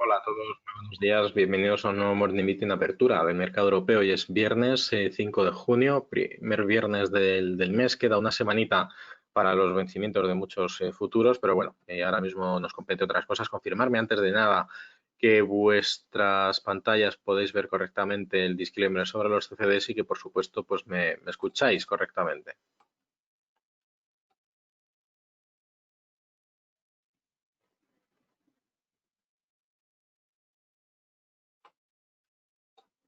Hola a todos, muy buenos días. Bienvenidos a un nuevo Morning Meeting Apertura del mercado europeo. Hoy es viernes 5 de junio, primer viernes del mes. Queda una semanita para los vencimientos de muchos futuros, pero bueno, ahora mismo nos compete otras cosas. Confirmarme antes de nada que vuestras pantallas podéis ver correctamente el disclaimer sobre los CFDs y que por supuesto pues me escucháis correctamente.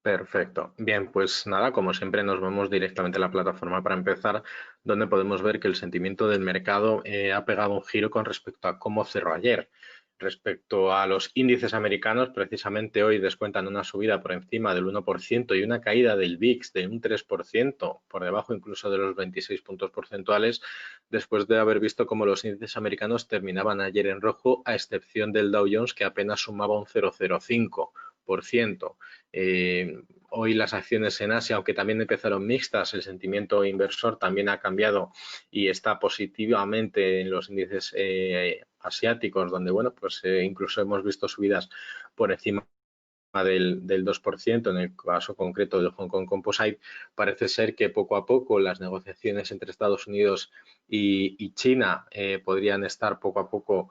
Perfecto. Bien, pues nada, como siempre nos vamos directamente a la plataforma para empezar, donde podemos ver que el sentimiento del mercado ha pegado un giro con respecto a cómo cerró ayer. Respecto a los índices americanos, precisamente hoy descuentan una subida por encima del 1% y una caída del VIX de un 3%, por debajo incluso de los 26 puntos porcentuales, después de haber visto cómo los índices americanos terminaban ayer en rojo, a excepción del Dow Jones, que apenas sumaba un 0,05%. Hoy las acciones en Asia, aunque también empezaron mixtas, el sentimiento inversor también ha cambiado y está positivamente en los índices asiáticos, donde bueno, pues incluso hemos visto subidas por encima del 2%, en el caso concreto del Hong Kong Composite. Parece ser que poco a poco las negociaciones entre Estados Unidos y China podrían estar poco a poco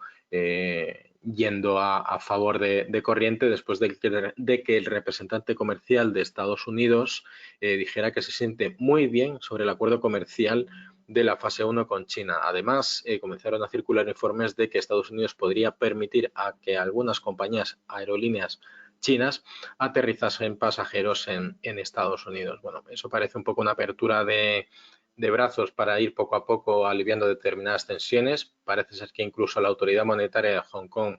yendo a favor de corriente después de que el representante comercial de Estados Unidos dijera que se siente muy bien sobre el acuerdo comercial de la fase 1 con China. Además, comenzaron a circular informes de que Estados Unidos podría permitir a que algunas compañías aerolíneas chinas aterrizasen pasajeros en Estados Unidos. Bueno, eso parece un poco una apertura de brazos para ir poco a poco aliviando determinadas tensiones. Parece ser que incluso la autoridad monetaria de Hong Kong,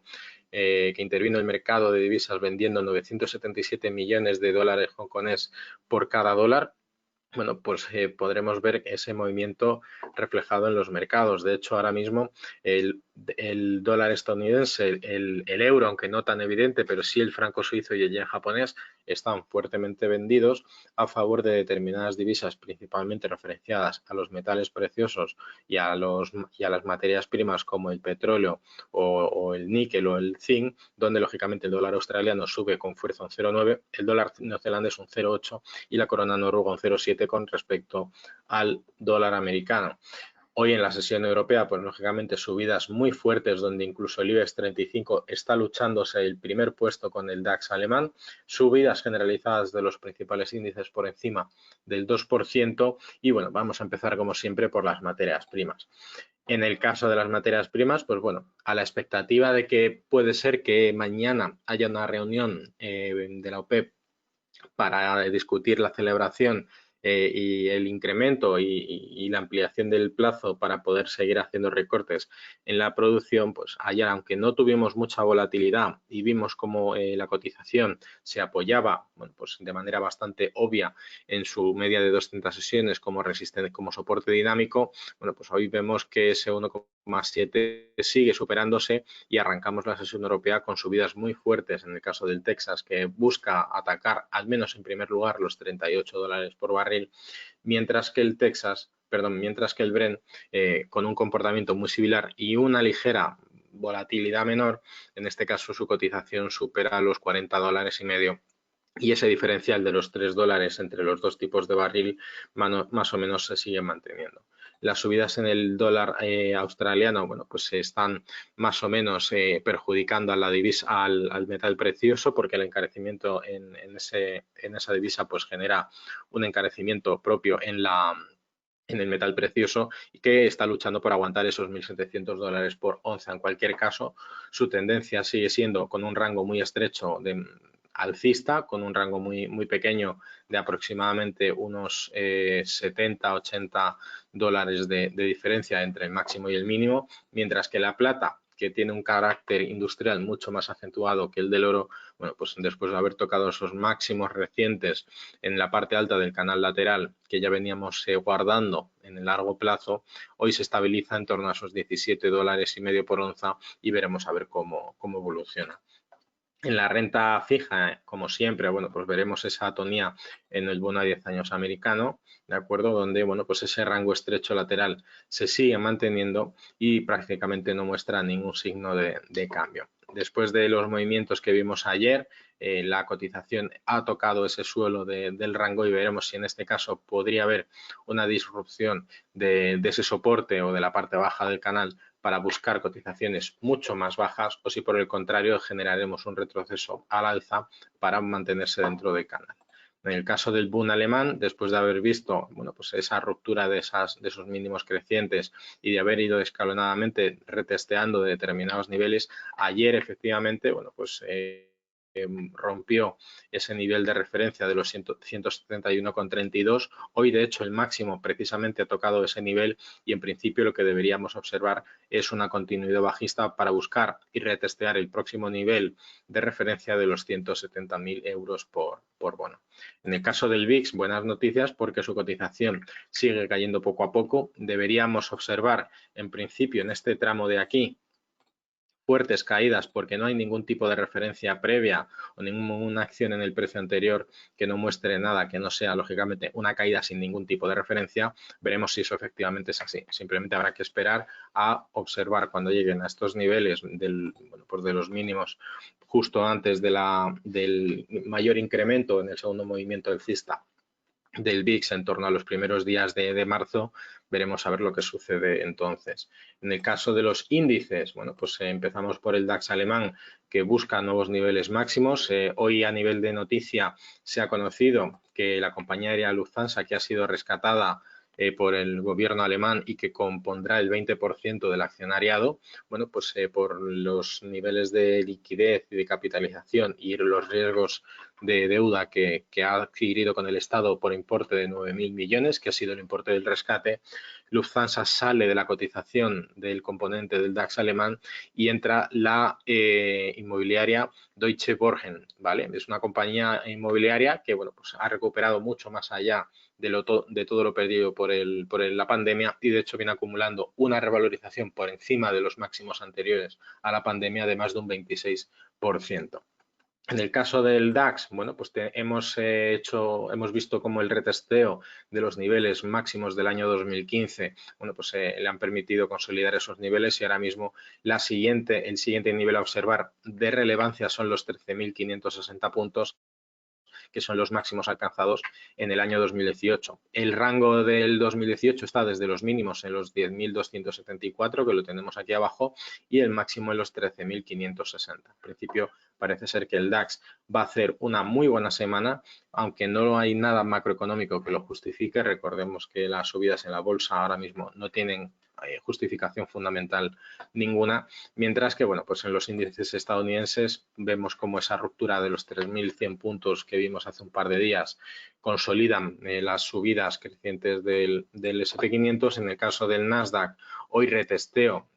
que intervino en el mercado de divisas vendiendo 977 millones de dólares hongkonés por cada dólar, bueno, pues podremos ver ese movimiento reflejado en los mercados. De hecho, ahora mismo el dólar estadounidense, el euro, aunque no tan evidente, pero sí el franco suizo y el yen japonés, están fuertemente vendidos a favor de determinadas divisas, principalmente referenciadas a los metales preciosos y a las materias primas como el petróleo o el níquel o el zinc, donde lógicamente el dólar australiano sube con fuerza un 0,9, el dólar neozelandés un 0,8 y la corona noruega un 0,7 con respecto al dólar americano. Hoy en la sesión europea, pues lógicamente subidas muy fuertes, donde incluso el IBEX 35 está luchándose el primer puesto con el DAX alemán, subidas generalizadas de los principales índices por encima del 2% y bueno, vamos a empezar como siempre por las materias primas. En el caso de las materias primas, pues bueno, a la expectativa de que puede ser que mañana haya una reunión de la OPEP para discutir la celebración y el incremento y la ampliación del plazo para poder seguir haciendo recortes en la producción, pues ayer, aunque no tuvimos mucha volatilidad y vimos cómo la cotización se apoyaba, bueno, pues de manera bastante obvia en su media de 200 sesiones como resistente, como soporte dinámico, bueno, pues hoy vemos que ese 1,7 sigue superándose y arrancamos la sesión europea con subidas muy fuertes en el caso del Texas, que busca atacar al menos en primer lugar los 38 dólares por barril, mientras que el Brent, con un comportamiento muy similar y una ligera volatilidad menor, en este caso su cotización supera los 40 dólares y medio. Y ese diferencial de los 3 dólares entre los dos tipos de barril más o menos se sigue manteniendo. Las subidas en el dólar australiano, bueno, pues se están más o menos perjudicando a la divisa, al metal precioso, porque el encarecimiento en esa divisa pues genera un encarecimiento propio en el metal precioso y que está luchando por aguantar esos 1.700 dólares por onza. En cualquier caso, su tendencia sigue siendo con un rango muy estrecho de alcista, con un rango muy pequeño de aproximadamente unos 70-80 dólares de diferencia entre el máximo y el mínimo, mientras que la plata, que tiene un carácter industrial mucho más acentuado que el del oro, bueno, pues después de haber tocado esos máximos recientes en la parte alta del canal lateral que ya veníamos guardando en el largo plazo, hoy se estabiliza en torno a esos 17 dólares y medio por onza y veremos a ver cómo evoluciona. En la renta fija, como siempre, bueno, pues veremos esa atonía en el bono a 10 años americano, ¿de acuerdo? Donde, bueno, pues ese rango estrecho lateral se sigue manteniendo y prácticamente no muestra ningún signo de cambio. después de los movimientos que vimos ayer, la cotización ha tocado ese suelo del rango y veremos si en este caso podría haber una disrupción de ese soporte o de la parte baja del canal para buscar cotizaciones mucho más bajas, o si por el contrario generaremos un retroceso al alza para mantenerse dentro del canal. En el caso del Bund alemán, después de haber visto pues esa ruptura de esos mínimos crecientes y de haber ido escalonadamente retesteando de determinados niveles, ayer efectivamente pues rompió ese nivel de referencia de los 171,32. Hoy, de hecho, el máximo precisamente ha tocado ese nivel y, en principio, lo que deberíamos observar es una continuidad bajista para buscar y retestear el próximo nivel de referencia de los 170.000 euros por bono. En el caso del VIX, buenas noticias porque su cotización sigue cayendo poco a poco. Deberíamos observar, en principio, en este tramo de aquí, fuertes caídas porque no hay ningún tipo de referencia previa o ninguna acción en el precio anterior que no muestre nada que no sea, lógicamente, una caída sin ningún tipo de referencia. Veremos si eso efectivamente es así. Simplemente habrá que esperar a observar cuando lleguen a estos niveles pues de los mínimos justo antes del mayor incremento en el segundo movimiento alcista del VIX en torno a los primeros días de marzo. Veremos a ver lo que sucede entonces. En el caso de los índices, pues empezamos por el DAX alemán, que busca nuevos niveles máximos. Hoy, a nivel de noticia, se ha conocido que la compañía aérea Lufthansa, que ha sido rescatada por el gobierno alemán y que compondrá el 20% del accionariado, pues por los niveles de liquidez y de capitalización y los riesgos de deuda que ha adquirido con el Estado por importe de 9.000 millones, que ha sido el importe del rescate, Lufthansa sale de la cotización del componente del DAX alemán y entra la inmobiliaria Deutsche Wohnen, ¿vale? Es una compañía inmobiliaria que pues ha recuperado mucho más allá de todo lo perdido por la pandemia, y de hecho viene acumulando una revalorización por encima de los máximos anteriores a la pandemia de más de un 26%. En el caso del DAX, pues hemos visto cómo el retesteo de los niveles máximos del año 2015, pues le han permitido consolidar esos niveles, y ahora mismo el siguiente nivel a observar de relevancia son los 13.560 puntos, que son los máximos alcanzados en el año 2018. El rango del 2018 está desde los mínimos en los 10.274, que lo tenemos aquí abajo, y el máximo en los 13.560. En principio, parece ser que el DAX va a hacer una muy buena semana, aunque no hay nada macroeconómico que lo justifique. Recordemos que las subidas en la bolsa ahora mismo no tienen justificación fundamental ninguna, mientras que pues en los índices estadounidenses vemos como esa ruptura de los 3.100 puntos que vimos hace un par de días consolidan las subidas crecientes del S&P 500. En el caso del Nasdaq, hoy retesteo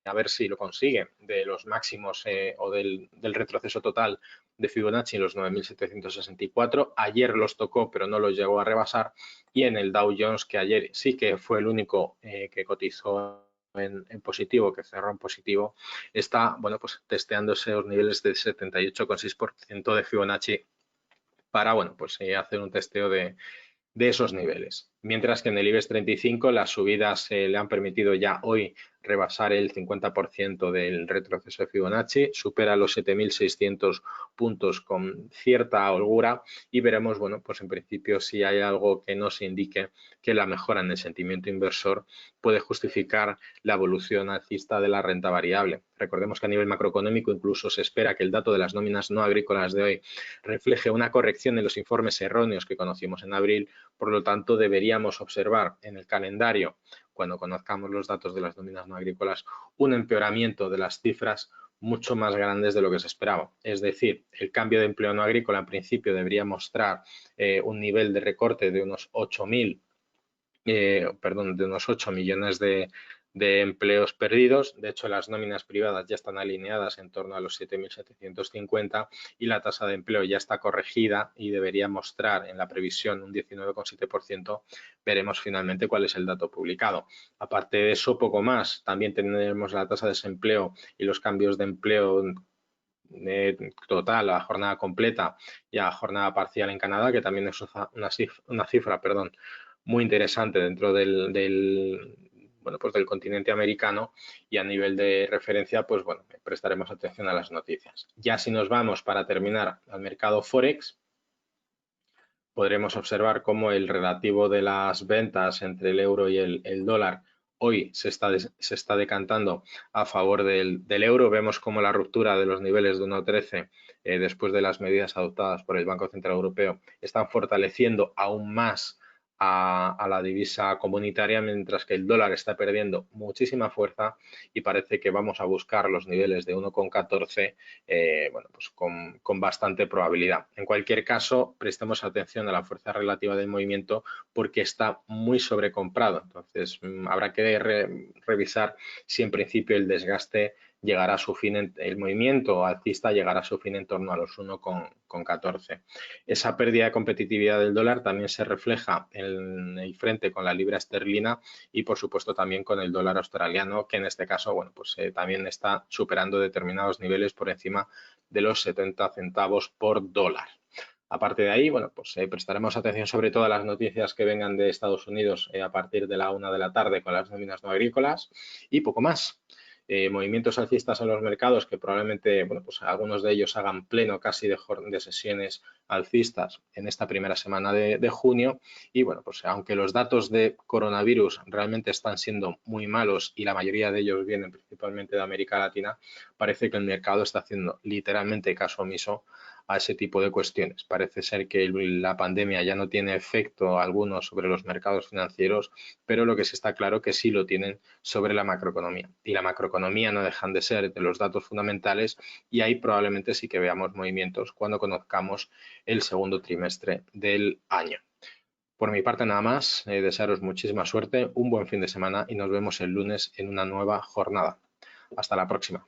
a ver si lo consigue de los máximos o del retroceso total de Fibonacci en los 9.764. Ayer los tocó, pero no los llegó a rebasar. Y en el Dow Jones, que ayer sí que fue el único que cotizó en positivo, que cerró en positivo, está pues testeando esos niveles del 78,6% de Fibonacci para hacer un testeo de esos niveles. Mientras que en el IBEX 35 las subidas le han permitido ya hoy rebasar el 50% del retroceso de Fibonacci, supera los 7.600 puntos con cierta holgura, y veremos, pues en principio, si hay algo que nos indique que la mejora en el sentimiento inversor puede justificar la evolución alcista de la renta variable. Recordemos que a nivel macroeconómico incluso se espera que el dato de las nóminas no agrícolas de hoy refleje una corrección en los informes erróneos que conocimos en abril. Por lo tanto, deberíamos observar en el calendario, cuando conozcamos los datos de las nóminas no agrícolas, un empeoramiento de las cifras mucho más grandes de lo que se esperaba. Es decir, el cambio de empleo no agrícola en principio debería mostrar un nivel de recorte de unos 8 millones de empleos perdidos. De hecho, las nóminas privadas ya están alineadas en torno a los 7.750 y la tasa de empleo ya está corregida y debería mostrar en la previsión un 19,7%. Veremos finalmente cuál es el dato publicado. Aparte de eso, poco más. También tenemos la tasa de desempleo y los cambios de empleo total a jornada completa y a jornada parcial en Canadá, que también es una cifra muy interesante dentro del bueno, pues del continente americano, y a nivel de referencia, pues bueno, prestaremos atención a las noticias. Ya si nos vamos, para terminar, al mercado Forex, podremos observar cómo el relativo de las ventas entre el euro y el dólar hoy se está decantando a favor del euro. Vemos como la ruptura de los niveles de 1,13 después de las medidas adoptadas por el Banco Central Europeo están fortaleciendo aún más a la divisa comunitaria, mientras que el dólar está perdiendo muchísima fuerza y parece que vamos a buscar los niveles de 1,14 bueno, pues con bastante probabilidad. En cualquier caso, prestemos atención a la fuerza relativa del movimiento porque está muy sobrecomprado. Entonces, habrá que revisar si en principio el desgaste llegará a su fin, el movimiento alcista llegará a su fin en torno a los 1,14. Esa pérdida de competitividad del dólar también se refleja en el frente con la libra esterlina y, por supuesto, también con el dólar australiano, que en este caso, bueno, pues también está superando determinados niveles por encima de los 70 centavos por dólar. Aparte de ahí, bueno, pues prestaremos atención sobre todo a las noticias que vengan de Estados Unidos a partir de la 1 de la tarde con las nóminas no agrícolas y poco más. Movimientos alcistas en los mercados que probablemente, bueno, pues algunos de ellos hagan pleno casi de sesiones alcistas en esta primera semana de junio. Y bueno, pues aunque los datos de coronavirus realmente están siendo muy malos y la mayoría de ellos vienen principalmente de América Latina, parece que el mercado está haciendo literalmente caso omiso a ese tipo de cuestiones. Parece ser que la pandemia ya no tiene efecto alguno sobre los mercados financieros, pero lo que sí está claro que sí lo tienen sobre la macroeconomía. Y la macroeconomía no dejan de ser de los datos fundamentales y ahí probablemente sí que veamos movimientos cuando conozcamos el segundo trimestre del año. Por mi parte nada más, desearos muchísima suerte, un buen fin de semana y nos vemos el lunes en una nueva jornada. Hasta la próxima.